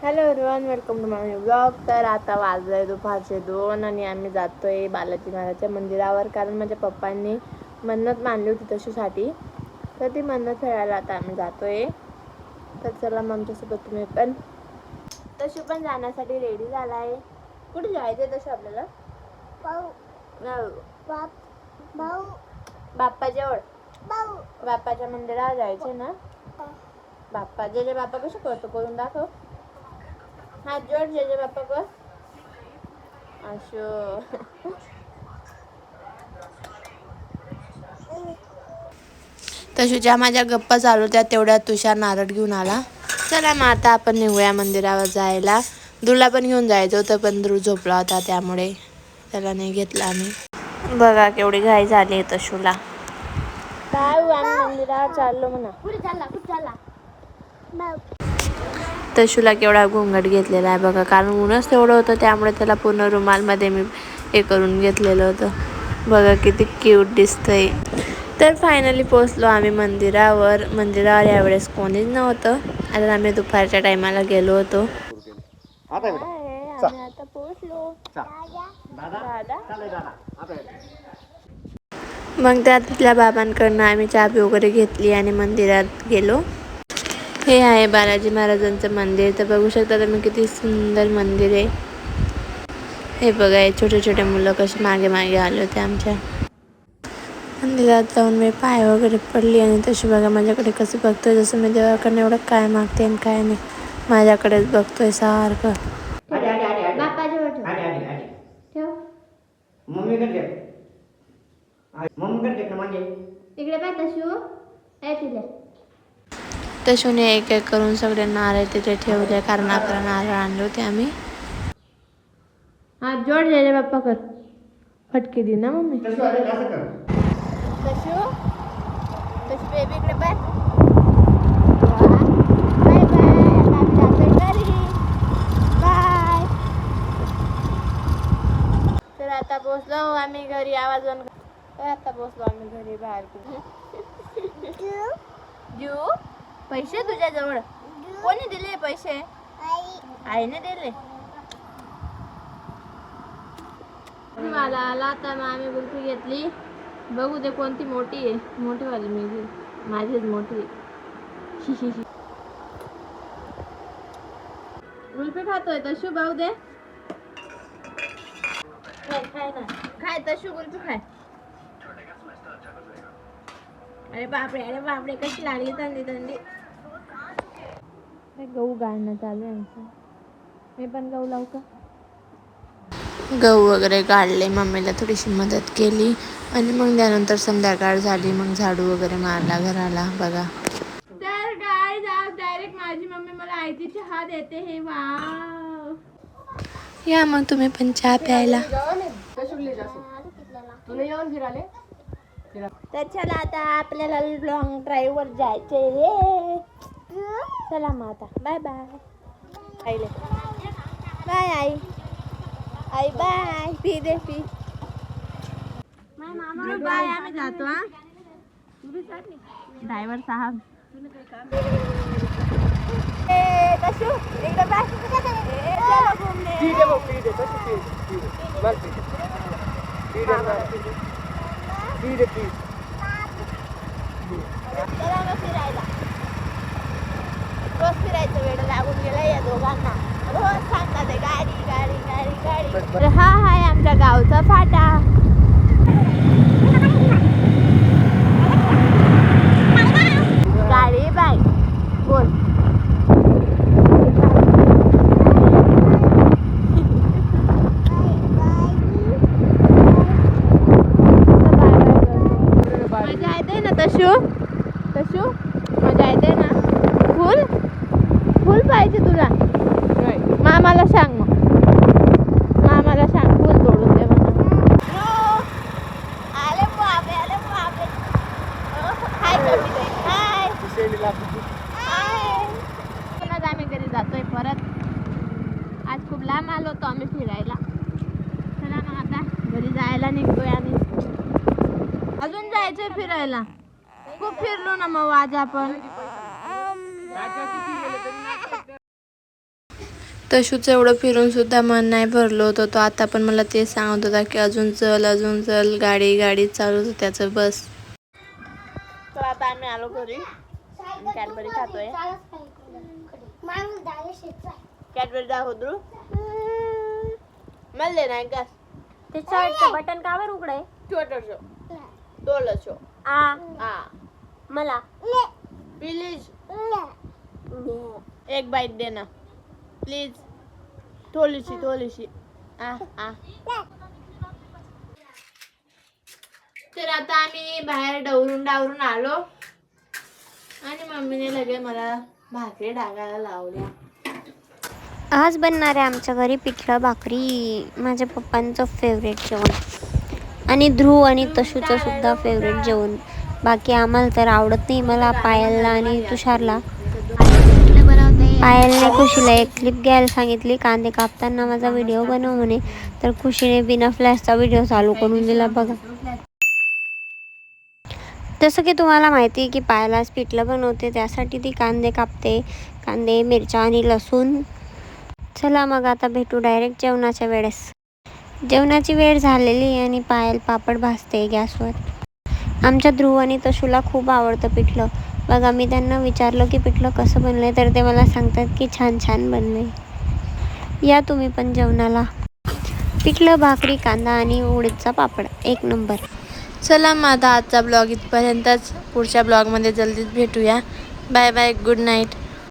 Hello everyone, welcome to my blog. तर आता वाजले दुपारचे 2 आणि आम्ही जातोय बालाजी महाराजच्या मंदिरावर, कारण माझ्या पप्पांनी मन्नत मानली होती तशूसाठी. तर ती मन्नत फेडायला आता आम्ही जातोय. तर चला मग आमच्यासोबत तुम्ही पण. तशू पण जाण्यासाठी रेडी झाला आहे. कुठे जायचं तशू आपल्याला? बाप्पाजवळ, बाप्पाच्या मंदिरावर जायचे ना. बाप्पा जे बाप्पा कसं करतो करून दाखव. हात जोड जे बाप्पा कर. असं तशूच्या माझ्या गप्पा चालू त्या तेवढ्यात तुषार नारळ घेऊन आला. चला मग आता आपण निघूया मंदिरावर जायला. ध्रुवला पण घेऊन जायचं होतं, पण ध्रुव झोपला होता त्यामुळे त्याला नाही घेतला आम्ही. बघा केवढी घाई झाली आहे तशूला. काय आम्ही मंदिरावर चाललो म्हणा. कुठे चालला? तशूला केवढा घोंगट घेतलेला आहे बघा, कारण ऊनच तेवढं होतं त्यामुळे त्याला पूर्ण रुमालमध्ये मी हे करून घेतलेलं होतं. बघा किती क्यूट दिसतंय. तर फायनली पोचलो आम्ही मंदिरावर. यावेळेस कोणीच नव्हतं. आता आम्ही दुपारच्या टायमाला गेलो होतो. आम्ही आता पोचलो. मग त्या तिथल्या बाबांकडनं आम्ही चाबी वगैरे घेतली आणि मंदिरात गेलो. हे आहे बालाजी महाराजांचं मंदिर. तर बघू शकता तुम्ही किती सुंदर मंदिर आहे. हे बघा हे छोटे छोटे मुलं कसे मागे मागे आले होते आमच्या. मंदिरात जाऊन मी पाय वगैरे पडली आणि तशी बघा माझ्याकडे कसं बघतोय, जसं मी देवाकडनं एवढं काय मागते आणि काय नाही, माझ्याकडेच बघतोय सारखं. तशूने एक एक करून सगळे नारळ तिथे ठेवले, कारण आपला नारळ आणले होते आम्ही. हात जोड रे बाप्पा कर. फटके दी ना मम्मी. तशू बेबी इकडे बाय. Bye bye. आम्ही जातोय घरी. बाय. तर आता पोचलो आम्ही घरी. आवाज आता पोचलो आम्ही घरी. बाहेर जू पैसे तुझ्याजवळ कोणी दिले पैसे? आईने दिले. मला आला तर मग आम्ही कुल्फी घेतली. बघू दे कोणती मोठी आहे. मोठीवाली मी माझीच मोठी आहे. कुल्फी खातोय तशू. भाऊ दे. खाय ना, खाय तशू कुल्फी खाय. अरे बापरे कशी लागली थंडी. गहू गाळणं चालू आहे आमचं. मी पण गहू लावू का? गहू वगैरे काढले, मम्मीला थोडीशी मदत केली आणि मग त्यानंतर संध्याकाळ झाली. मग झाडू वगैरे मारला घराला बघा. तर गाईज आज डायरेक्ट माझी मम्मी मला आयती चहा देते. हे वाव. या मग तुम्ही पण चहा प्यायला. तर चला आता आपल्याला लॉंग ड्राईव्ह वर जायचे रे. चला मग आता बाय बाय. बाय आई. आई बाय. पी दे पी. बाय. आम्ही जातो. हा ड्रायव्हर साहब. तशू इकडे बाय. चलो घूमने. चला मग फिरायला. रोज फिरायचं वेळ लागून गेला या दोघांना. रोज सांगतात गाडी गाडी गाडी गाडी. तर हा आहे आमच्या गावचा फाटा. गाडी बाय बोल. मजा येते ना तशू. मजा येते ना. फुल पाहिजे तुला. मामाला सांग मग. मामाला सांग फुल तोडून दे म्हणून. आले बापरे. हाय कमी हाय. आम्ही घरी जातोय परत. आज खूप लांब आलो होतो आम्ही फिरायला. चला मग आता घरी जायला निघतोय आणि अजून जायचंय फिरायला. खूप फिरलो ना मग आज आपण. तशूचं एवढं फिरून सुद्धा मन नाही भरलं होतं. तो आता पण मला ते सांगत होता की अजून चल, गाडी चालू होतं त्याचं बस. तर आता आम्ही आलो घरी. कॅडबरी खातोय. कॅडबरी दाखवतो. मला नाही का ते शर्टचं बटन का बरं उघडं आहे? छोटंसं डोलंसं. मला प्लीज एक बाईट दे ना प्लीज. थोडीशी तर आता आम्ही बाहेर डावरून आलो आणि मम्मीने लगेच मला भाकरी डागायला लावल्या. आज बनणार आहे आमच्या घरी पिठलं भाकरी, माझ्या पप्पांचं फेवरेट जेवण आणि ध्रुव आणि तशूचं सुद्धा फेवरेट जेवण. बाकी आम्हाला तर आवडत नाही. मला पायलला आणि तुषारला. पायलने खुशीला एक क्लिप घ्यायला सांगितली कांदे कापताना माझा व्हिडिओ बनव म्हणे, तर खुशीने बिना फ्लॅशचा व्हिडिओ चालू करून दिला. बघा, जसं की तुम्हाला माहिती आहे की पायल आज पिठलं बनवते, त्यासाठी ती कांदे कापते. कांदे, मिरच्या आणि लसूण. चला मग आता भेटू डायरेक्ट जेवणाच्या वेळेस. जेवणाची वेळ झालेली आणि पायल पापड भाजते गॅसवर. आमच्या ध्रुव आणि तशूला खूप आवडतं पिठलं. बघा, मी त्यांना विचारलं की पिठलं कसं बनलंय, तर ते मला सांगतात की छान बनले. या तुम्ही पण जेवणाला. पिठलं, भाकरी, कांदा आणि उडीदचा पापड, एक नंबर. चला मग आता आजचा ब्लॉग इथपर्यंतच. पुढच्या ब्लॉगमध्ये जल्दीच भेटूया. Bye bye, good night.